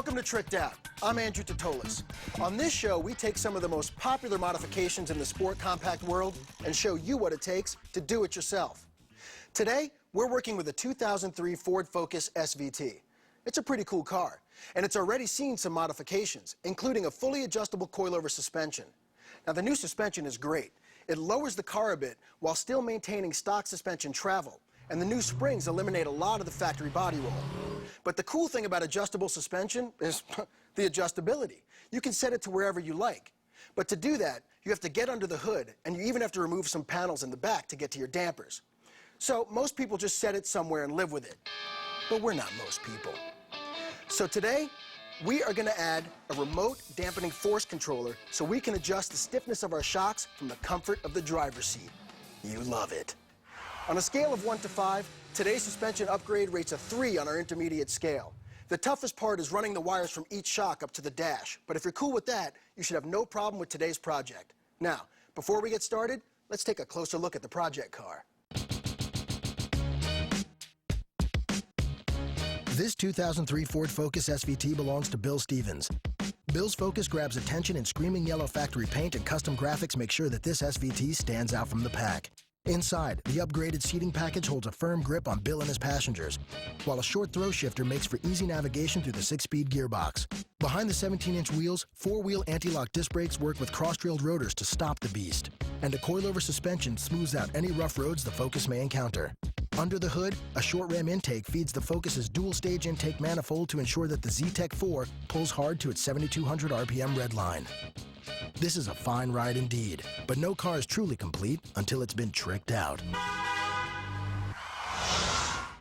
Welcome to Tricked Out. I'm Andrew Totolis. On this show, we take some of the most popular modifications in the sport compact world and show you what it takes to do it yourself. Today, we're working with a 2003 Ford Focus SVT. It's a pretty cool car, and it's already seen some modifications, including a fully adjustable coilover suspension. Now, the new suspension is great. It lowers the car a bit while still maintaining stock suspension travel, and the new springs eliminate a lot of the factory body roll. But the cool thing about adjustable suspension is the adjustability. You can set it to wherever you like. But to do that, you have to get under the hood, and you even have to remove some panels in the back to get to your dampers. So most people just set it somewhere and live with it. But we're not most people. So today, we are going to add a remote dampening force controller so we can adjust the stiffness of our shocks from the comfort of the driver's seat. You love it. On a scale of 1 to 5, today's suspension upgrade rates a 3 on our intermediate scale. The toughest part is running the wires from each shock up to the dash. But if you're cool with that, you should have no problem with today's project. Now, before we get started, let's take a closer look at the project car. This 2003 Ford Focus SVT belongs to Bill Stevens. Bill's Focus grabs attention, and screaming yellow factory paint and custom graphics make sure that this SVT stands out from the pack. Inside, the upgraded seating package holds a firm grip on Bill and his passengers, while a short throw shifter makes for easy navigation through the 6-speed gearbox. Behind the 17-inch wheels, 4-wheel anti-lock disc brakes work with cross-drilled rotors to stop the beast, and a coilover suspension smooths out any rough roads the Focus may encounter. Under the hood, a short ram intake feeds the Focus's dual-stage intake manifold to ensure that the Z-Tech 4 pulls hard to its 7,200 RPM red line. This is a fine ride indeed, but no car is truly complete until it's been tricked out.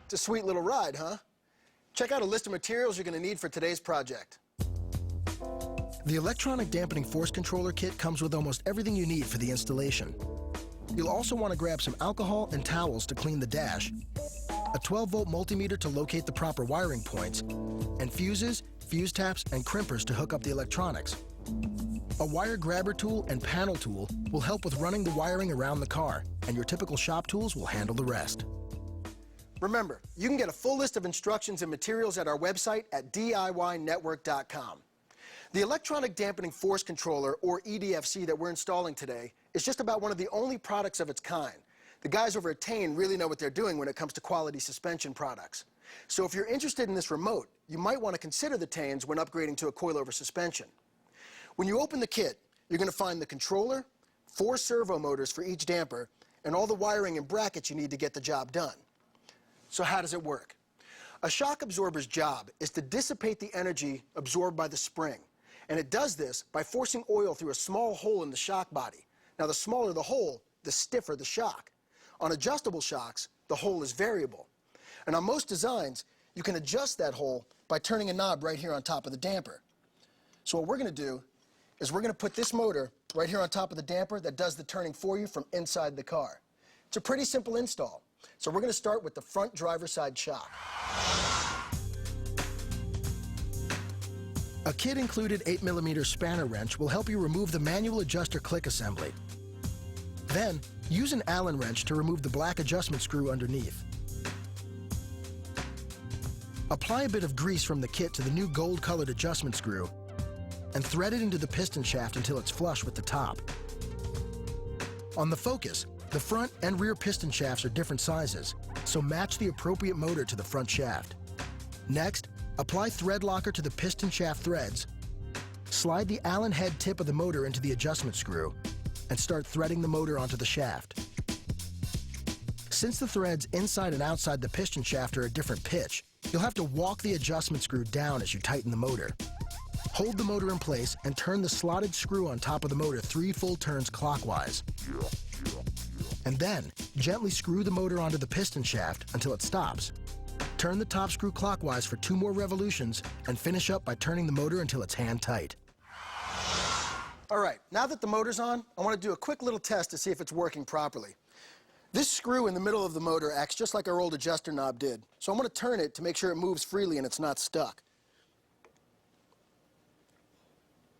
It's a sweet little ride, huh? Check out a list of materials you're going to need for today's project. The electronic dampening force controller kit comes with almost everything you need for the installation. You'll also want to grab some alcohol and towels to clean the dash, a 12-volt multimeter to locate the proper wiring points, and fuses, fuse taps, and crimpers to hook up the electronics. A wire grabber tool and panel tool will help with running the wiring around the car, and your typical shop tools will handle the rest. Remember, you can get a full list of instructions and materials at our website at DIYnetwork.com. The electronic dampening force controller, or EDFC, that we're installing today is just about one of the only products of its kind. The guys over at Tain really know what they're doing when it comes to quality suspension products. So if you're interested in this remote, you might want to consider the Tains when upgrading to a coilover suspension. When you open the kit, you're going to find the controller, 4 servo motors for each damper, and all the wiring and brackets you need to get the job done. So how does it work? A shock absorber's job is to dissipate the energy absorbed by the spring, and it does this by forcing oil through a small hole in the shock body. Now, the smaller the hole, the stiffer the shock. On adjustable shocks, the hole is variable. And on most designs, you can adjust that hole by turning a knob right here on top of the damper. So what we're going to do is we're going to put this motor right here on top of the damper that does the turning for you from inside the car. It's a pretty simple install. So we're going to start with the front driver's side shock. A kit-included 8mm spanner wrench will help you remove the manual adjuster click assembly. Then, use an Allen wrench to remove the black adjustment screw underneath. Apply a bit of grease from the kit to the new gold-colored adjustment screw and thread it into the piston shaft until it's flush with the top. On the Focus, the front and rear piston shafts are different sizes, so match the appropriate motor to the front shaft. Next, apply thread locker to the piston shaft threads, slide the Allen head tip of the motor into the adjustment screw, and start threading the motor onto the shaft. Since the threads inside and outside the piston shaft are a different pitch, you'll have to walk the adjustment screw down as you tighten the motor. Hold the motor in place and turn the slotted screw on top of the motor 3 full turns clockwise. And then, gently screw the motor onto the piston shaft until it stops. Turn the top screw clockwise for 2 more revolutions and finish up by turning the motor until it's hand tight. All right, now that the motor's on, I want to do a quick little test to see if it's working properly. This screw in the middle of the motor acts just like our old adjuster knob did, so I'm going to turn it to make sure it moves freely and it's not stuck.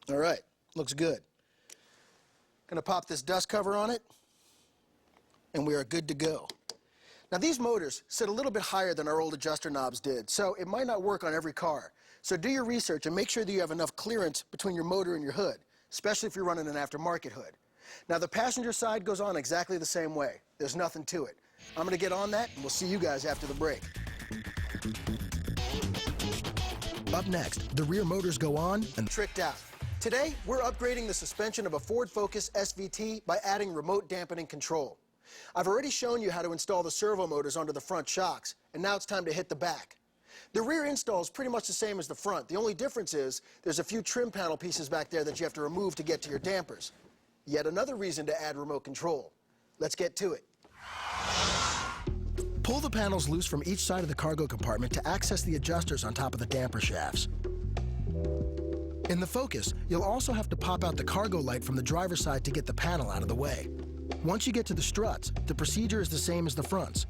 All right, looks good. Going to pop this dust cover on it, and we are good to go. Now, these motors sit a little bit higher than our old adjuster knobs did, so it might not work on every car. So do your research and make sure that you have enough clearance between your motor and your hood, especially if you're running an aftermarket hood. Now the passenger side goes on exactly the same way. There's nothing to it. I'm going to get on that, and we'll see you guys after the break. Up next, the rear motors go on and tricked out. Today, we're upgrading the suspension of a Ford Focus SVT by adding remote dampening control. I've already shown you how to install the servo motors onto the front shocks, and now it's time to hit the back. The rear install is pretty much the same as the front. The only difference is there's a few trim panel pieces back there that you have to remove to get to your dampers. Yet another reason to add remote control. Let's get to it. Pull the panels loose from each side of the cargo compartment to access the adjusters on top of the damper shafts. In the Focus, you'll also have to pop out the cargo light from the driver's side to get the panel out of the way. Once you get to the struts, the procedure is the same as the fronts.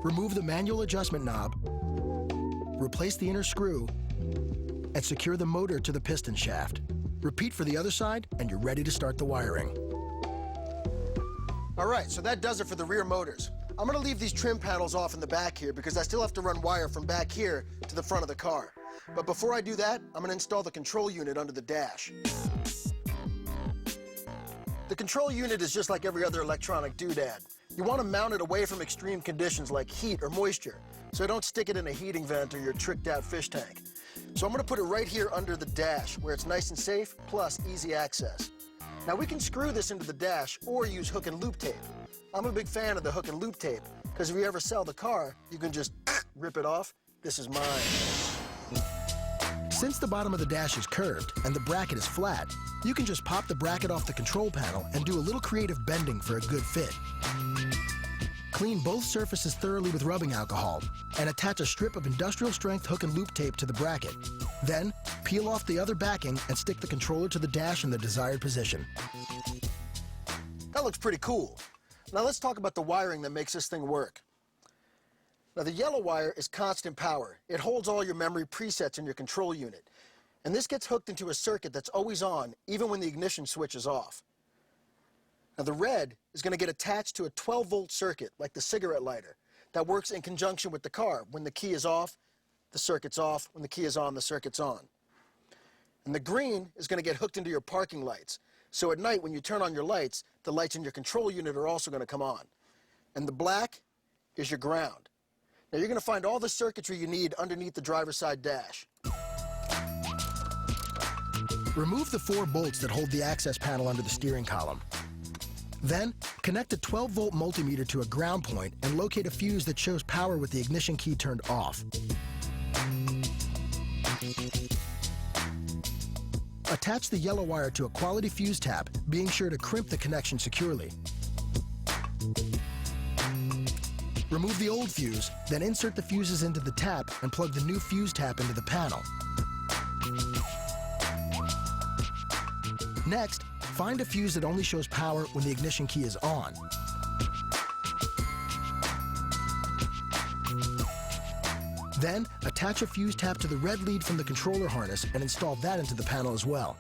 Remove the manual adjustment knob, replace the inner screw, and secure the motor to the piston shaft. Repeat for the other side, and you're ready to start the wiring. All right, so that does it for the rear motors. I'm going to leave these trim panels off in the back here because I still have to run wire from back here to the front of the car. But before I do that, I'm going to install the control unit under the dash. The control unit is just like every other electronic doodad. You want to mount it away from extreme conditions like heat or moisture, so don't stick it in a heating vent or your tricked-out fish tank. So I'm going to put it right here under the dash, where it's nice and safe, plus easy access. Now we can screw this into the dash or use hook and loop tape. I'm a big fan of the hook and loop tape, because if you ever sell the car, you can just rip it off. This is mine. Since the bottom of the dash is curved and the bracket is flat, you can just pop the bracket off the control panel and do a little creative bending for a good fit. Clean both surfaces thoroughly with rubbing alcohol and attach a strip of industrial-strength hook and loop tape to the bracket. Then, peel off the other backing and stick the controller to the dash in the desired position. That looks pretty cool. Now let's talk about the wiring that makes this thing work. Now the yellow wire is constant power. It holds all your memory presets in your control unit. And this gets hooked into a circuit that's always on, even when the ignition switch is off. Now the red is going to get attached to a 12-volt circuit, like the cigarette lighter, that works in conjunction with the car. When the key is off, the circuit's off. When the key is on, the circuit's on. And the green is going to get hooked into your parking lights. So at night, when you turn on your lights, the lights in your control unit are also going to come on. And the black is your ground. Now you're going to find all the circuitry you need underneath the driver's side dash. Remove the 4 bolts that hold the access panel under the steering column. Then, connect a 12-volt multimeter to a ground point and locate a fuse that shows power with the ignition key turned off. Attach the yellow wire to a quality fuse tap, being sure to crimp the connection securely. Remove the old fuse, then insert the fuses into the tap and plug the new fuse tap into the panel. Next, find a fuse that only shows power when the ignition key is on. Then, attach a fuse tap to the red lead from the controller harness and install that into the panel as well.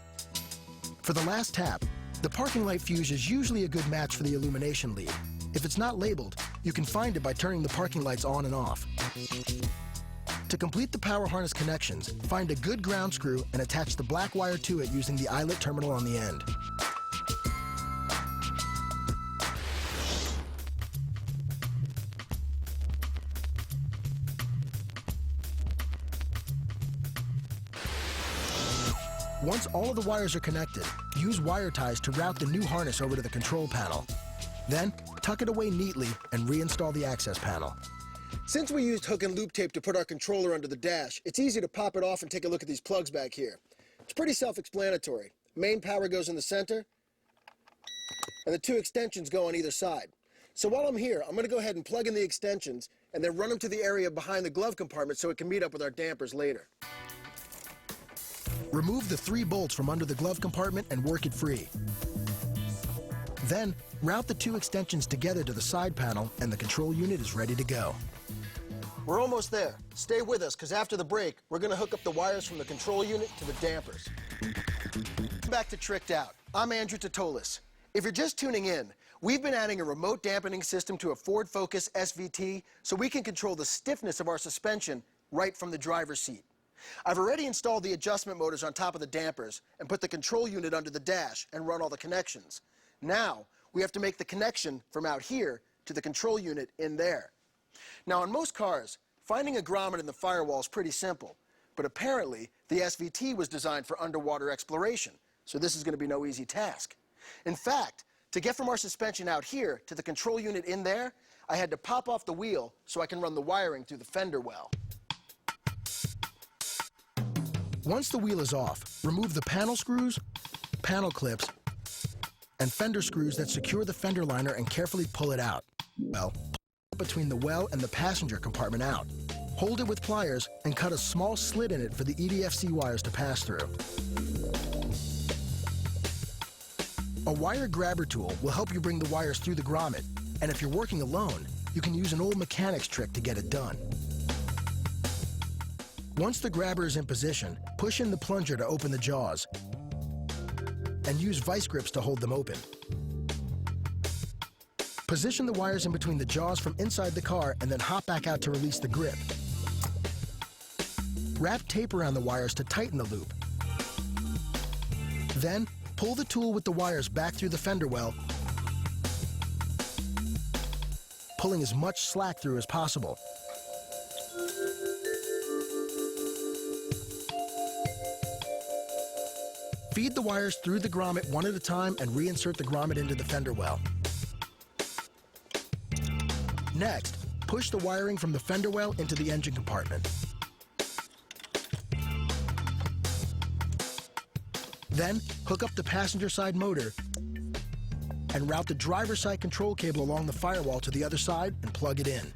For the last tap, the parking light fuse is usually a good match for the illumination lead. If it's not labeled, you can find it by turning the parking lights on and off. To complete the power harness connections, find a good ground screw and attach the black wire to it using the eyelet terminal on the end. Once all of the wires are connected, use wire ties to route the new harness over to the control panel. Then, tuck it away neatly and reinstall the access panel. Since we used hook and loop tape to put our controller under the dash, it's easy to pop it off and take a look at these plugs back here. It's pretty self-explanatory. Main power goes in the center, and the 2 extensions go on either side. So while I'm here, I'm going to go ahead and plug in the extensions and then run them to the area behind the glove compartment so it can meet up with our dampers later. Remove the 3 bolts from under the glove compartment and work it free. Then, route the 2 extensions together to the side panel and the control unit is ready to go. We're almost there. Stay with us, because after the break, we're going to hook up the wires from the control unit to the dampers. Back to Tricked Out. I'm Andrew Totolis. If you're just tuning in, we've been adding a remote dampening system to a Ford Focus SVT so we can control the stiffness of our suspension right from the driver's seat. I've already installed the adjustment motors on top of the dampers and put the control unit under the dash and run all the connections. Now, we have to make the connection from out here to the control unit in there. Now, on most cars, finding a grommet in the firewall is pretty simple, but apparently the SVT was designed for underwater exploration, so this is going to be no easy task. In fact, to get from our suspension out here to the control unit in there, I had to pop off the wheel so I can run the wiring through the fender well. Once the wheel is off, remove the panel screws, panel clips, and fender screws that secure the fender liner and carefully pull it out. Well, between the well and the passenger compartment out. Hold it with pliers and cut a small slit in it for the EDFC wires to pass through. A wire grabber tool will help you bring the wires through the grommet, and if you're working alone, you can use an old mechanic's trick to get it done. Once the grabber is in position, push in the plunger to open the jaws, and use vice grips to hold them open. Position the wires in between the jaws from inside the car and then hop back out to release the grip. Wrap tape around the wires to tighten the loop. Then, pull the tool with the wires back through the fender well, pulling as much slack through as possible. Feed the wires through the grommet one at a time and reinsert the grommet into the fender well. Next, push the wiring from the fender well into the engine compartment. Then, hook up the passenger side motor and route the driver's side control cable along the firewall to the other side and plug it in.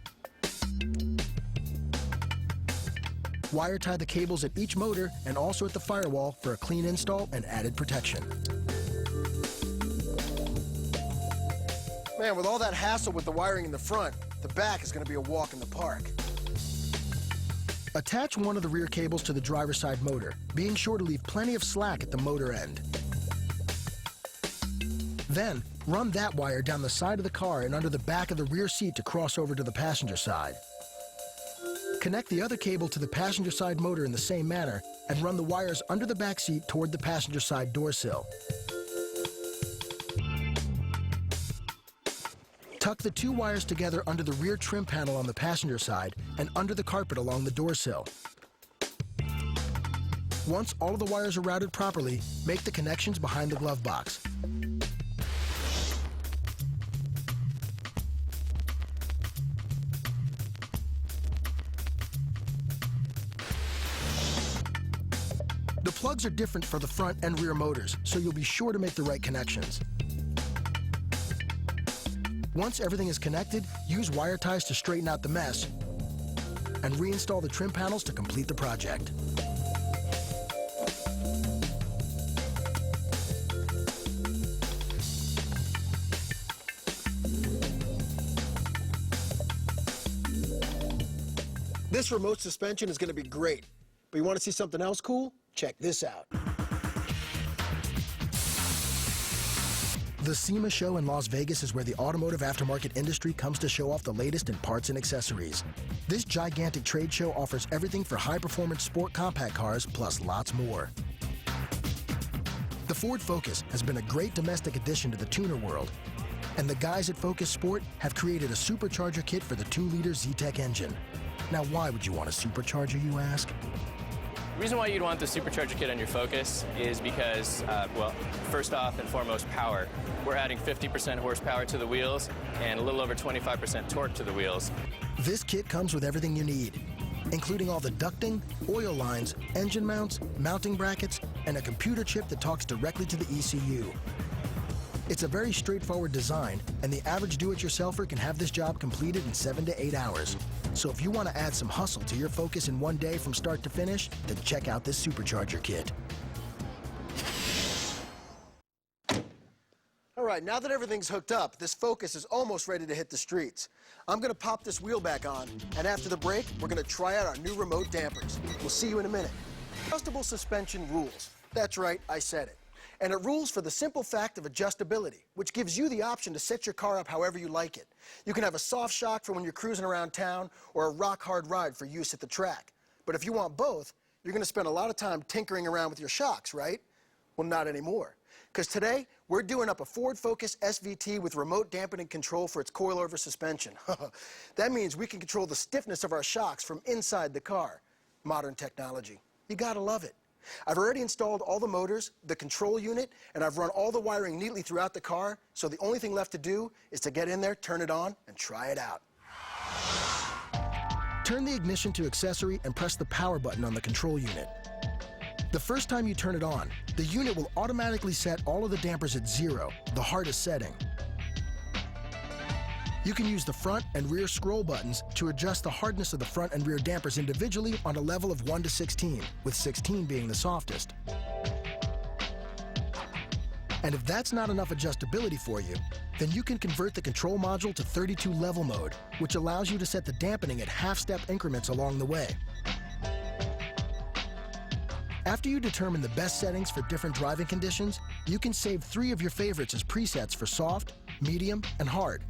Wire tie the cables at each motor and also at the firewall for a clean install and added protection. Man, with all that hassle with the wiring in the front, the back is going to be a walk in the park. Attach one of the rear cables to the driver's side motor, being sure to leave plenty of slack at the motor end. Then, run that wire down the side of the car and under the back of the rear seat to cross over to the passenger side. Connect the other cable to the passenger side motor in the same manner and run the wires under the back seat toward the passenger side door sill. Tuck the two wires together under the rear trim panel on the passenger side and under the carpet along the door sill. Once all of the wires are routed properly, make the connections behind the glove box. The plugs are different for the front and rear motors, so you'll be sure to make the right connections. Once everything is connected, use wire ties to straighten out the mess and reinstall the trim panels to complete the project. This remote suspension is going to be great, but you want to see something else cool? Check this out. The SEMA show in Las Vegas is where the automotive aftermarket industry comes to show off the latest in parts and accessories. This gigantic trade show offers everything for high-performance sport compact cars, plus lots more. The Ford Focus has been a great domestic addition to the tuner world, and the guys at Focus Sport have created a supercharger kit for the 2-liter Z-Tech engine. Now, why would you want a supercharger, you ask? The reason why you'd want the supercharger kit on your Focus is because, well, first off and foremost, power. We're adding 50% horsepower to the wheels and a little over 25% torque to the wheels. This kit comes with everything you need, including all the ducting, oil lines, engine mounts, mounting brackets, and a computer chip that talks directly to the ECU. It's a very straightforward design, and the average do-it-yourselfer can have this job completed in 7 to 8 hours. So if you want to add some hustle to your Focus in one day from start to finish, then check out this supercharger kit. All right, now that everything's hooked up, this Focus is almost ready to hit the streets. I'm going to pop this wheel back on, and after the break, we're going to try out our new remote dampers. We'll see you in a minute. Adjustable suspension rules. That's right, I said it. And it rules for the simple fact of adjustability, which gives you the option to set your car up however you like it. You can have a soft shock for when you're cruising around town or a rock-hard ride for use at the track. But if you want both, you're going to spend a lot of time tinkering around with your shocks, right? Well, not anymore. Because today, we're doing up a Ford Focus SVT with remote dampening control for its coilover suspension. That means we can control the stiffness of our shocks from inside the car. Modern technology. You gotta love it. I've already installed all the motors, the control unit, and I've run all the wiring neatly throughout the car, so the only thing left to do is to get in there, turn it on, and try it out. Turn the ignition to accessory and press the power button on the control unit. The first time you turn it on, the unit will automatically set all of the dampers at 0, the hardest setting. You can use the front and rear scroll buttons to adjust the hardness of the front and rear dampers individually on a level of 1 to 16, with 16 being the softest. And if that's not enough adjustability for you, then you can convert the control module to 32 level mode, which allows you to set the dampening at half-step increments along the way. After you determine the best settings for different driving conditions, you can save 3 of your favorites as presets for soft, medium, and hard.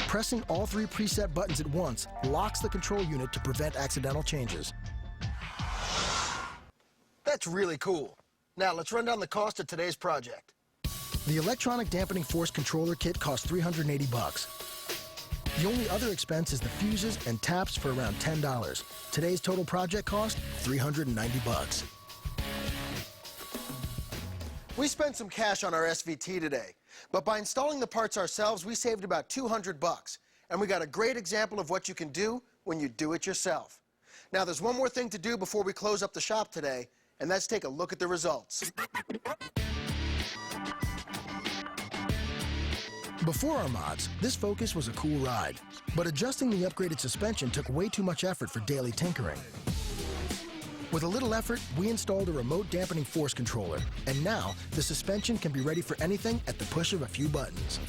Pressing all 3 preset buttons at once locks the control unit to prevent accidental changes. That's really cool. Now let's run down the cost of today's project. The electronic dampening force controller kit costs $380. The only other expense is the fuses and taps for around $10. Today's total project cost, $390. We spent some cash on our SVT today, but by installing the parts ourselves, we saved about $200, and we got a great example of what you can do when you do it yourself. Now, there's one more thing to do before we close up the shop today, and that's take a look at the results. Before our mods, this Focus was a cool ride, but adjusting the upgraded suspension took way too much effort for daily tinkering. With a little effort, we installed a remote dampening force controller, and now the suspension can be ready for anything at the push of a few buttons.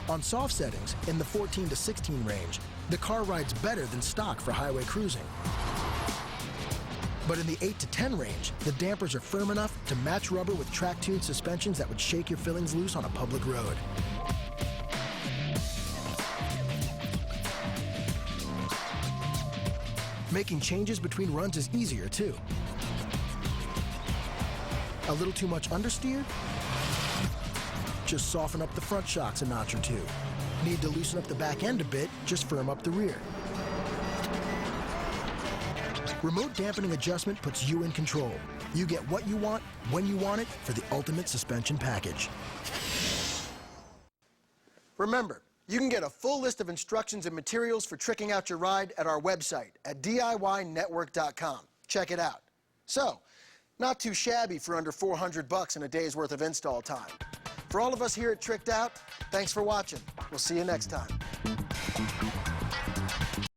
On soft settings, in the 14 to 16 range, the car rides better than stock for highway cruising. But in the 8 to 10 range, the dampers are firm enough to match rubber with track-tuned suspensions that would shake your fillings loose on a public road. Making changes between runs is easier, too. A little too much understeer? Just soften up the front shocks a notch or 2. Need to loosen up the back end a bit? Just firm up the rear. Remote dampening adjustment puts you in control. You get what you want, when you want it, for the ultimate suspension package. Remember, you can get a full list of instructions and materials for tricking out your ride at our website at DIYnetwork.com. Check it out. So, not too shabby for under $400 in a day's worth of install time. For all of us here at Tricked Out, thanks for watching. We'll see you next time.